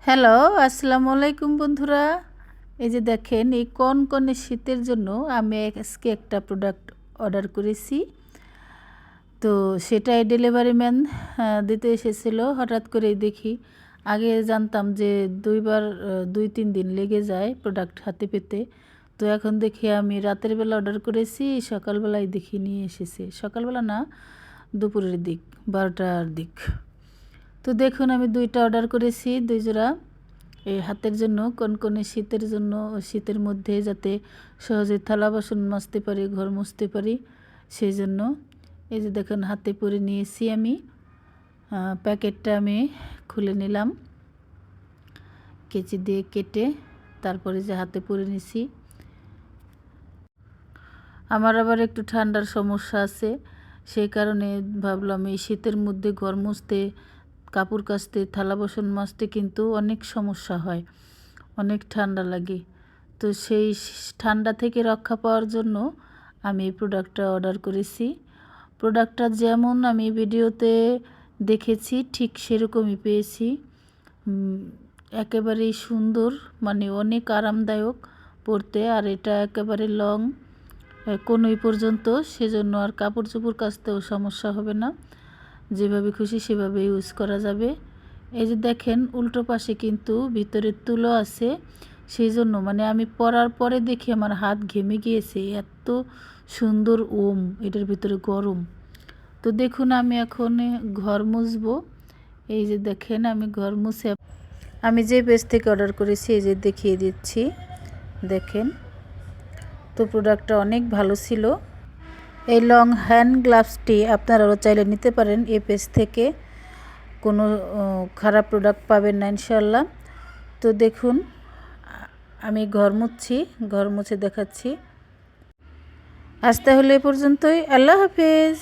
Hello, আসসালামু আলাইকুম বন্ধুরা। এই যে দেখেন, এই কনকনে শীতের জন্য আমি আজকে একটা প্রোডাক্ট অর্ডার করেছি। তো সেটাই ডেলিভারি ম্যান দিতে এসেছিল। হঠাৎ করেই দেখি, আগে জানতাম যে 2-3 দিন লেগে যায় প্রোডাক্ট হাতে পেতে। তো এখন দেখি আমি রাতের বেলা অর্ডার করেছি, সকালবেলায় দেখি নিয়ে এসেছে। সকালবেলা না, দুপুরের দিক, 12টার দিক। তো দেখুন, আমি 2টা অর্ডার করেছি, 2 জোড়া। এই হাতের জন্য, কনকনে শীতের জন্য, শীতের মধ্যে যাতে সহজে থালা বাসন মাজতে পারি, ঘর মুছতে পারি, সেই জন্য। এই যে দেখুন, হাতে পরে নিয়েছি আমি। প্যাকেটটা আমি খুলে নিলাম, কেচি দিয়ে কেটে। তারপরে যে হাতে পরে নিছি। আমার আবার একটু ঠান্ডার সমস্যা আছে, সেই কারণে ভাবলাম এই শীতের মধ্যে ঘর মুছতে, কাপড় কাচতে, থালা বাসন মাজতে কিন্তু অনেক সমস্যা হয়, অনেক ঠান্ডা লাগে। তো সেই ঠান্ডা থেকে রক্ষা পাওয়ার জন্য আমি এই প্রোডাক্টটা অর্ডার করেছি। প্রোডাক্টটা যেমন আমি ভিডিওতে দেখেছি ঠিক সেরকমই পেয়েছি। একেবারেই সুন্দর, মানে অনেক আরামদায়ক পরতে। আর এটা একেবারে লং, কোনোই পর্যন্ত, সেজন্য আর কাপড় চোপড় কাচতেও সমস্যা হবে না। যেভাবে খুশি সেভাবে ইউজ করা যাবে। এই যে দেখেন, উল্টো পাশে কিন্তু ভিতরে তুলো আছে, সেই জন্য মানে আমি পরার পরে দেখি আমার হাত ঘেমে গিয়েছে, এত সুন্দর ওম এটার ভিতরে গরম। তো দেখুন, আমি এখন ঘর মুছবো। এই যে দেখেন, আমি ঘর মুছে আমি যে পেজ থেকে অর্ডার করেছি এই যে দেখিয়ে দিচ্ছি, দেখেন। তো প্রোডাক্টটা অনেক ভালো ছিল। এই লং হ্যান্ড গ্লাভসটি আপনারাও চাইলে নিতে পারেন এই পেজ থেকে, কোনো খারাপ প্রোডাক্ট পাবেন না ইনশাল্লাহ। তো দেখুন, আমি ঘর মুছছি, ঘর মুছে দেখাচ্ছি। আজ তাহলে এ পর্যন্তই। আল্লাহ হাফেজ।